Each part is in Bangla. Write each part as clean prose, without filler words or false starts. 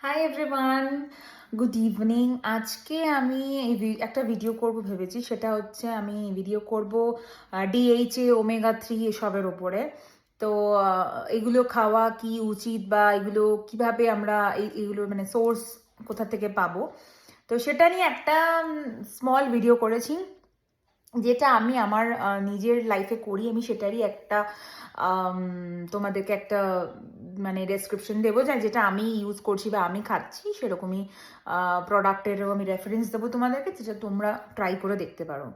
Hi everyone, good evening. আজকে আমি একটা ভিডিও করব ভেবেছি। সেটা হচ্ছে আমি ভিডিও করব ডিএইচএ ওমেগা 3 এসবের ওপরে। তো এগুলো খাওয়া কি উচিত বা এগুলো কিভাবে আমরা এগুলো মানে সোর্স কোথা থেকে পাবো, তো সেটা নিয়ে একটা স্মল ভিডিও করেছি, যেটা আমি আমার নিজের লাইফে করি। আমি সেটারই একটা তোমাদেরকে একটা মানে ডেসক্রিপশন দেবো, যেটা আমি ইউজ করছি বা আমি খাচ্ছি সেরকমই প্রোডাক্টেরও আমি রেফারেন্স দেবো তোমাদেরকে, যেটা তোমরা ট্রাই করে দেখতে পারো।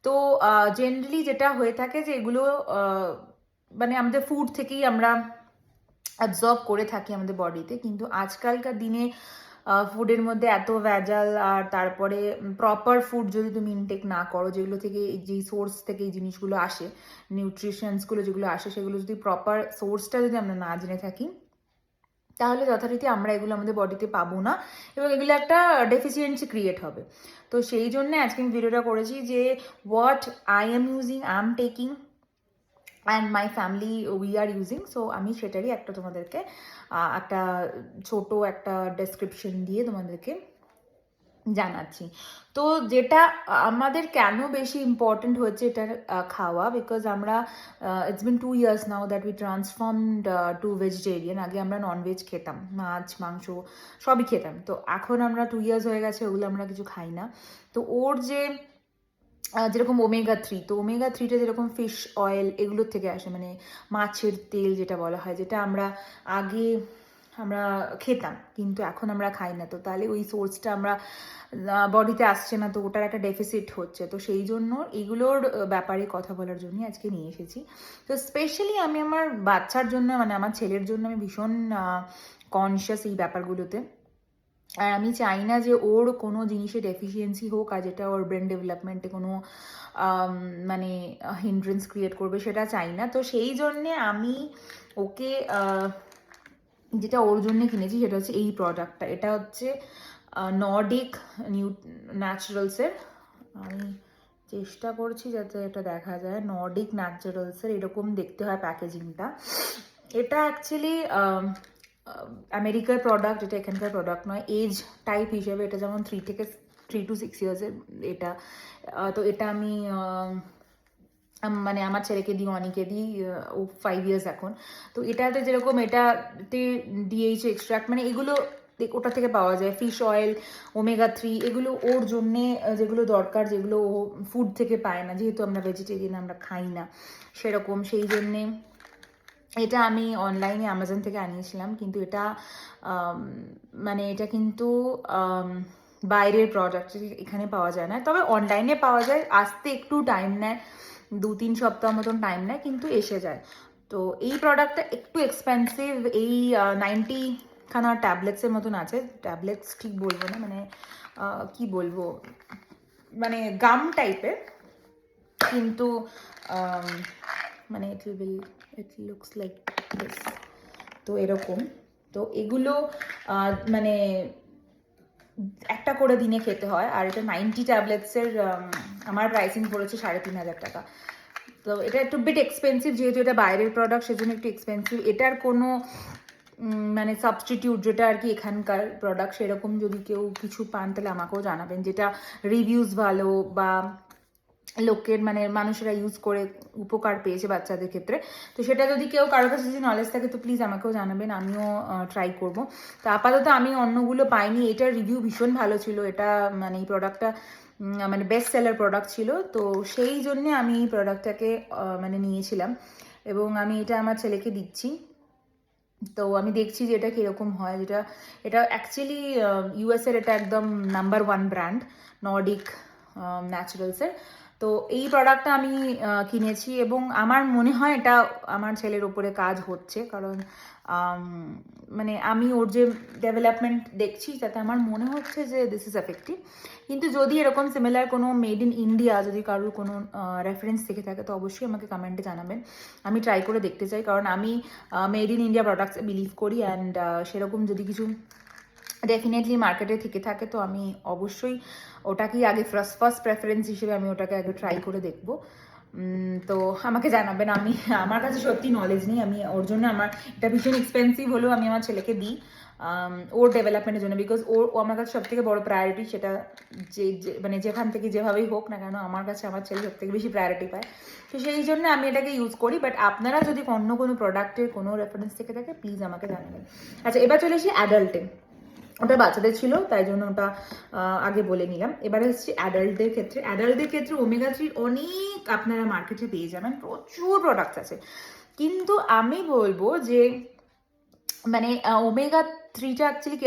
তো জেনারেলি যেটা হয়ে থাকে যে এগুলো মানে আমাদের ফুড থেকেই আমরা অ্যাবজর্ব করে থাকি আমাদের বডিতে, কিন্তু আজকালকার দিনে ফুডের মধ্যে এত ভেজাল, আর তারপরে প্রপার ফুড যদি তুমি ইনটেক না করো, যেগুলো থেকে যেই সোর্স থেকে এই জিনিসগুলো আসে, নিউট্রিশনসগুলো যেগুলো আসে, সেগুলো যদি প্রপার সোর্সটা যদি আমরা না জেনে থাকি, তাহলে যথারীতি আমরা এগুলো আমাদের বডিতে পাবো না এবং এগুলো একটা ডেফিসিয়েন্সি ক্রিয়েট হবে। তো সেই জন্য আজকে আমি ভিডিওটা করেছি যে what I am using, I am taking and my family we are using. So আমি সেটারই একটা তোমাদেরকে একটা ছোট একটা ডেসক্রিপশন দিয়ে তোমাদেরকে জানাচ্ছি। তো যেটা আমাদের কেন বেশি ইম্পর্টেন্ট হচ্ছে এটা খাওয়া, বিকজ আমরা it's been 2 years now that we transformed to vegetarian. আগে আমরা ননভেজ খেতাম, মাছ মাংস সবই খেতাম। তো এখন আমরা 2 years হয়ে গেছে ওগুলো আমরা কিছু খাই না। তো ওর যে যেরকম ওমেগা 3, তো ওমেগা 3টা যেরকম ফিশ অয়েল এগুলোর থেকে আসে, মানে মাছের তেল যেটা বলা হয়, যেটা আমরা আগে আমরা খেতাম কিন্তু এখন আমরা খাই না। তো তাহলে ওই সোর্সটা আমরা বডিতে আসছে না, তো ওটার একটা ডেফিসিট হচ্ছে। তো সেই জন্য এগুলোর ব্যাপারে কথা বলার জন্য আজকে নিয়ে এসেছি। তো স্পেশালি আমি আমার বাচ্চার জন্য, মানে আমার ছেলের জন্য আমি ভীষণ কনসিয়াস এই ব্যাপারগুলোতে। আর আমি চাই না যে ওর কোনো জিনিসে ডেফিসিয়েন্সি হোক, আর যেটা ওর ব্রেন ডেভেলপমেন্টে কোনো মানে হিন্ড্রেন্স ক্রিয়েট করবে, সেটা চাই না। তো সেই জন্যে আমি ওকে যেটা ওর জন্য কিনেছি সেটা হচ্ছে এই প্রোডাক্টটা। এটা হচ্ছে নর্ডিক ন্যাচারালসের। আমি চেষ্টা করছি যাতে এটা দেখা যায়। নর্ডিক ন্যাচারালসের এরকম দেখতে হয় প্যাকেজিংটা। এটা অ্যাকচুয়ালি আমেরিকার প্রোডাক্ট, এটা এখানকার প্রোডাক্ট নয়। এজ টাইপ হিসেবে এটা যেমন 3 to 6 years এটা। তো এটা আমি মানে আমার ছেলেকে দিই, অনেকে দিই, ও 5 years এখন। তো এটাতে যেরকম এটাতে ডিএইচ এক্সট্রাক্ট, মানে এগুলো ওটা থেকে পাওয়া যায়। ফিশ অয়েল, ওমেগা 3, এগুলো ওর জন্যে যেগুলো দরকার, যেগুলো ও ফুড থেকে পায় না, যেহেতু আমরা ভেজিটেরিয়ান, আমরা খাই না সেরকম। সেই জন্যে এটা আমি অনলাইনে অ্যামাজন থেকে আনিয়েছিলাম, কিন্তু এটা মানে এটা কিন্তু বাইরের প্রোডাক্ট, এখানে পাওয়া যায় না। তবে অনলাইনে পাওয়া যায়, আসতে একটু টাইম নেয়, 2-3 সপ্তাহ মতন টাইম নেয়, কিন্তু এসে যায়। তো এই প্রোডাক্টটা একটু এক্সপেন্সিভ। এই 90খানা ট্যাবলেটসের মতন আছে। ট্যাবলেটস ঠিক বলবো না, মানে কি বলবো, মানে গাম টাইপের, কিন্তু মানে ইট লুকস লাইক দিস। তো এরকম। তো এগুলো মানে একটা করে দিনে খেতে হয়। আর এটা 90 ট্যাবলেটসের আমার প্রাইসিং পড়েছে 3,500 টাকা। তো এটা একটু বিট এক্সপেন্সিভ, যেহেতু এটা বাইরের প্রোডাক্ট সেজন্য একটু এক্সপেন্সিভ। এটার কোনো মানে সাবস্টিটিউট, যেটা আর কি এখানকার প্রোডাক্ট, সেরকম যদি কেউ কিছু পান তাহলে আমাকেও জানাবেন, যেটা রিভিউজ ভালো বা লোকের মানে মানুষেরা ইউজ করে উপকার পেয়েছে বাচ্চাদের ক্ষেত্রে। তো সেটা যদি কেউ কারোর কাছে যদি নলেজ থাকে তো প্লিজ আমাকেও জানাবেন, আমিও ট্রাই করব। তো আপাতত আমি অন্যগুলো পাইনি, এটার রিভিউ ভীষণ ভালো ছিল। এটা মানে এই প্রোডাক্টটা মানে বেস্ট সেলার প্রোডাক্ট ছিল। তো সেই জন্যে আমি এই প্রোডাক্টটাকে মানে নিয়েছিলাম এবং আমি এটা আমার ছেলেকে দিচ্ছি। তো আমি দেখছি যে এটা কীরকম হয়। এটা অ্যাকচুয়ালি ইউএসের এটা একদম নাম্বার 1 ব্র্যান্ড, নর্ডিক ন্যাচারালসের। তো এই প্রোডাক্টটা আমি কিনেছি এবং আমার মনে হয় এটা আমার ছেলের ওপরে কাজ হচ্ছে, কারণ মানে আমি ওর যে ডেভেলপমেন্ট দেখছি তাতে আমার মনে হচ্ছে যে দিস ইজ এফেক্টিভ। কিন্তু যদি এরকম সিমিলার কোনো মেড ইন ইন্ডিয়া যদি কারোর কোনো রেফারেন্স থেকে থাকে তো অবশ্যই আমাকে কমেন্টে জানাবেন। আমি ট্রাই করে দেখতে চাই, কারণ আমি মেড ইন ইন্ডিয়া প্রোডাক্টসে বিলিভ করি। অ্যান্ড সেরকম যদি কিছু ডেফিনেটলি মার্কেটে থেকে থাকে তো আমি অবশ্যই ওটাকেই আগে ফার্স্ট প্রেফারেন্স হিসেবে আমি ওটাকে আগে ট্রাই করে দেখব। তো আমাকে জানাবেন। আমার কাছে সত্যি নলেজ নেই, আমি ওর জন্য, আমার এটা ভীষণ এক্সপেন্সিভ হলেও আমি আমার ছেলেকে দিই। ওর ডেভেলপমেন্টের জন্য, বিকজ ও আমার কাছে সব থেকে বড় প্রায়োরিটি। সেটা মানে যেখান থেকে যেভাবেই হোক না কেন, আমার কাছে আমার ছেলে সব থেকে বেশি প্রায়োরিটি পায়। তো সেই জন্য আমি এটাকে ইউজ করি। বাট আপনারা যদি অন্য কোনো প্রোডাক্টের কোনো রেফারেন্স থেকে থাকে প্লিজ আমাকে জানাবেন। আচ্ছা, এবার চলে এসে অ্যাডাল্টে। ওটা বাচ্চাদের ছিল, তাই জন্য ওটা আগে বলে নিলাম। এবারে হচ্ছে অ্যাডাল্টদের ক্ষেত্রে। অ্যাডাল্টদের ক্ষেত্রে ওমেগা 3 অনেক আপনারা মার্কেটে পেয়ে যাবেন, প্রচুর প্রোডাক্ট আছে। কিন্তু আমি বলবো যে মানে ওমেগা 3টা অ্যাকচুয়ালি কি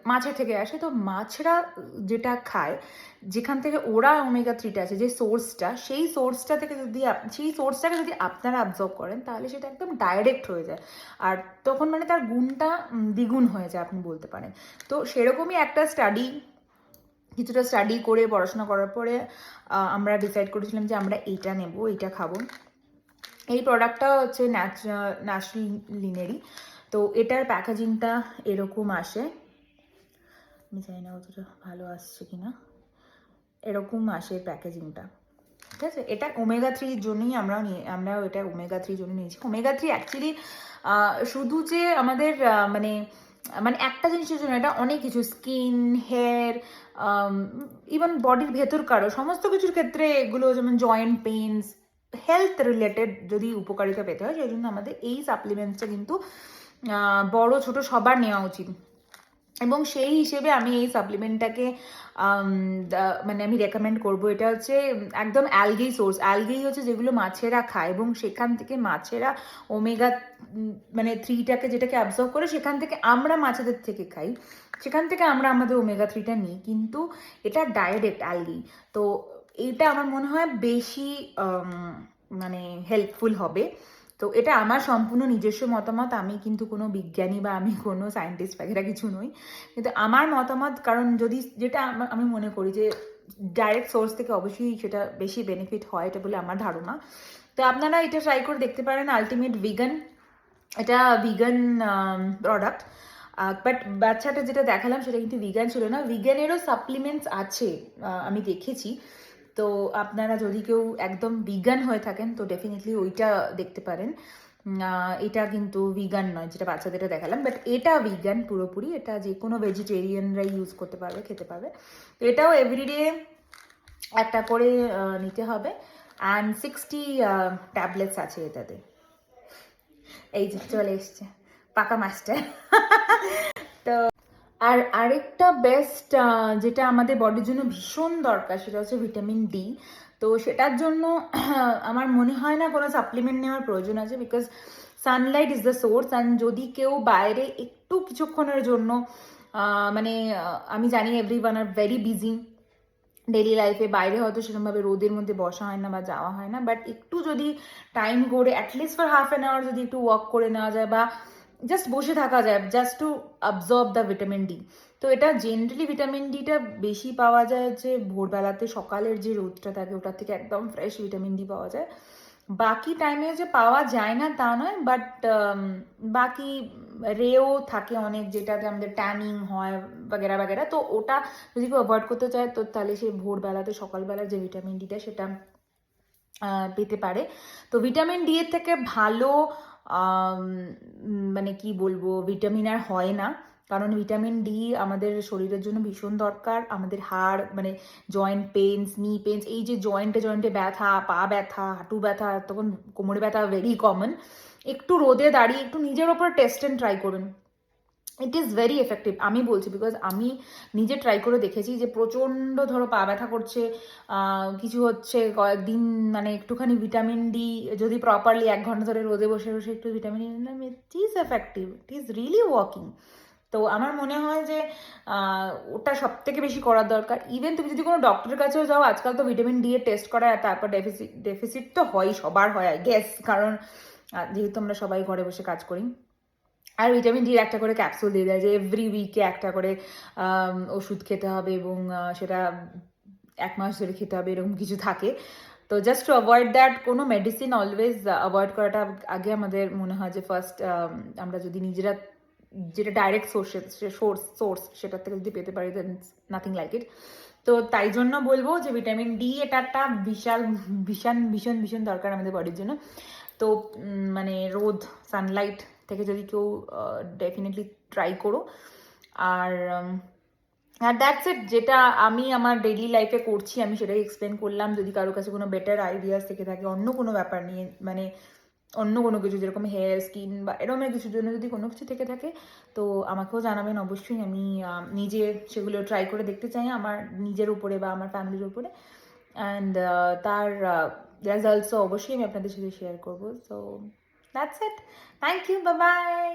মাছের থেকে আসে। তো মাছরা যেটা খায়, যেখান থেকে ওরা ওমেগা 3টা আছে, যে সোর্সটা, সেই সোর্সটাকে যদি আপনারা অ্যাবজর্ব করেন, তাহলে সেটা একদম ডাইরেক্ট হয়ে যায়। আর তখন মানে তার গুণটা দ্বিগুণ হয়ে যায় আপনি বলতে পারেন। তো সেরকমই একটা কিছুটা স্টাডি করে পড়াশোনা করার পরে আমরা ডিসাইড করেছিলাম যে আমরা এইটা নেব, এইটা খাবো। এই প্রোডাক্টটা হচ্ছে ন্যাচারাল লিনেরই। তো এটার প্যাকেজিংটা এরকম আসে, আমি জানি না অতটা ভালো আসছে কিনা, এরকম আসে প্যাকেজিংটা, ঠিক আছে। এটা ওমেগা 3-র জন্যই আমরাও এটা ওমেগা 3-র জন্য নিয়েছি। ওমেগা 3 অ্যাকচুয়ালি শুধু যে আমাদের মানে একটা জিনিসের জন্য, এটা অনেক কিছু, স্কিন, হেয়ার, ইভেন বডির ভেতরকারও সমস্ত কিছুর ক্ষেত্রে এগুলো, যেমন জয়েন্ট পেইনস, হেলথ রিলেটেড যদি উপকারিতা পেতে হয়, সেই জন্য আমাদের এই সাপ্লিমেন্টসটা কিন্তু বড় ছোট সবার নেওয়া উচিত। এবং সেই হিসেবে আমি এই সাপ্লিমেন্টটাকে মানে আমি রেকমেন্ড করব। এটা হচ্ছে একদম অ্যালগেই সোর্স। অ্যালগেই হচ্ছে যেগুলো মাছেরা খায়, এবং সেখান থেকে মাছেরা ওমেগা মানে 3টাকে যেটাকে অ্যাবজর্ব করে, সেখান থেকে আমরা মাছেদের থেকে খাই, সেখান থেকে আমরা আমাদের ওমেগা 3টা নিই। কিন্তু এটা ডাইরেক্ট অ্যালগি। তো এইটা আমার মনে হয় বেশি মানে হেল্পফুল হবে। তো এটা আমার সম্পূর্ণ নিজস্ব মতামত। আমি কিন্তু কোনো বিজ্ঞানী বা আমি কোনো সায়েন্টিস্ট বাগেরা কিছু নই, কিন্তু আমার মতামত। কারণ যেটা আমি মনে করি যে ডাইরেক্ট সোর্স থেকে অবশ্যই সেটা বেশি বেনিফিট হয়, এটা বলে আমার ধারণা। তো আপনারা এটা ট্রাই করে দেখতে পারেন। আলটিমেট ভিগান, এটা ভিগান প্রোডাক্ট। বাট বাচ্চাটা যেটা দেখালাম সেটা কিন্তু ভিগান ছিল না। ভিগানেরও সাপ্লিমেন্টস আছে, আমি দেখেছি। তো আপনারা যদি কেউ একদম ভিগান হয়ে থাকেন, তো ডেফিনেটলি ওইটা দেখতে পারেন। এটা কিন্তু ভিগান নয়, যেটা বাচ্চাদের দেখালাম, বাট এটা ভিগান পুরোপুরি। এটা যে কোনো ভেজিটেরিয়ানরাই ইউজ করতে পারবে, খেতে পারবে। তো এটাও এভরিডে একটা করে নিতে হবে। অ্যান্ড 60 ট্যাবলেটস আছে এটাতে। এই যে চলে এসছে পাকা মাস্টার। তো আর আরেকটা বেস্ট যেটা আমাদের বডির জন্য ভীষণ দরকার, সেটা হচ্ছে ভিটামিন ডি। তো সেটার জন্য আমার মনে হয় না কোনো সাপ্লিমেন্ট নেওয়ার প্রয়োজন আছে, because Sunlight is the source. And যদি কেউ বাইরে একটু কিছুক্ষণের জন্য মানে আমি জানি everyone are very busy daily লাইফে, বাইরে হয়তো সেরকমভাবে রোদের মধ্যে বসা হয় না বা যাওয়া হয় না, বাট একটু যদি টাইম করে at least for half an hour যদি একটু ওয়াক করে নেওয়া যায়, বা জাস্ট বসে থাকা যায়, just to observe the vitamin D. তো এটা জেনারেলি ভিটামিন ডিটা বেশি পাওয়া যায় হচ্ছে ভোরবেলাতে, সকালের যে রোদটা থাকে ওটার থেকে একদম ফ্রেশ ভিটামিন ডি পাওয়া যায়। বাকি টাইমে যে পাওয়া যায় না তা নয়, বাট বাকি রেও থাকে অনেক, যেটাতে আমাদের ট্যানিং হয় বাগেরা বাগেরা। তো ওটা যদি কেউ অ্যাভয়েড করতে চায়, তো তাহলে সে ভোরবেলাতে সকালবেলার যে ভিটামিন ডিটা সেটা পেতে পারে। তো ভিটামিন ডি এর থেকে ভালো মানে কি বলবো, ভিটামিন আর হয় না। কারণ ভিটামিন ডি আমাদের শরীরের জন্য ভীষণ দরকার। আমাদের হাড় মানে জয়েন্ট পেনস, নি পেনস, এই যে জয়েন্টে ব্যথা, পা ব্যথা, হাঁটু ব্যথা, তখন কোমরে ব্যথা ভেরি কমন। একটু রোদে দাঁড়িয়ে একটু নিজের ওপর টেস্ট অ্যান্ড ট্রাই করুন। It is very effective. আমি বলছি বিকজ আমি নিজে ট্রাই করে দেখেছি যে প্রচণ্ড ধরো পা ব্যথা করছে, কিছু হচ্ছে, কয়েকদিন মানে একটুখানি ভিটামিন ডি যদি প্রপারলি 1 ঘন্টা ধরে রোদে বসে বসে একটু ভিটামিন ডি নিলাম, it is effective, it is really working. তো আমার মনে হয় যে ওটা সব থেকে বেশি করার দরকার। ইভেন তুমি যদি কোনো ডক্টরের কাছেও যাও, আজকাল তো ভিটামিন ডি এর টেস্ট করা, তারপর ডেফিসিট তো হয়, সবার হয় আই গেস, কারণ যেহেতু আমরা সবাই ঘরে বসে কাজ করি। আর ভিটামিন ডির একটা করে ক্যাপসুল দিয়ে দেয় যে এভরি উইকে একটা করে ওষুধ খেতে হবে, এবং সেটা 1 মাস ধরে খেতে হবে, এরকম কিছু থাকে। তো জাস্ট টু অ্যাভয়েড দ্যাট, কোনো মেডিসিন অলওয়েজ অ্যাভয়েড করাটা আগে আমাদের মনে হয় যে ফার্স্ট আমরা যদি নিজেরা যেটা ডাইরেক্ট সোর্স সেটার থেকে যদি পেতে পারি, দেন নাথিং লাইক ইট। তো তাই জন্য বলবো যে ভিটামিন ডি এটা একটা ভীষণ ভীষণ ভীষণ দরকার আমাদের বডির জন্য। তো মানে রোদ, সানলাইট থেকে যদি কেউ ডেফিনেটলি ট্রাই করো। আর আর দ্যাটস ইট, যেটা আমি আমার ডেইলি লাইফে করছি আমি সেটাই এক্সপ্লেন করলাম। যদি কারোর কাছে কোনো বেটার আইডিয়াস থেকে থাকে অন্য কোনো ব্যাপার নিয়ে, মানে অন্য কোনো কিছু যেরকম হেয়ার স্কিন বা এরকমের কিছুর জন্য যদি কোনো কিছু থেকে থাকে তো আমাকেও জানাবেন অবশ্যই। আমি নিজে সেগুলো ট্রাই করে দেখতে চাই আমার নিজের উপরে বা আমার ফ্যামিলির উপরে, অ্যান্ড তার রেজাল্টসও অবশ্যই আমি আপনাদের সাথে শেয়ার করবো। So that's it, thank you, bye by.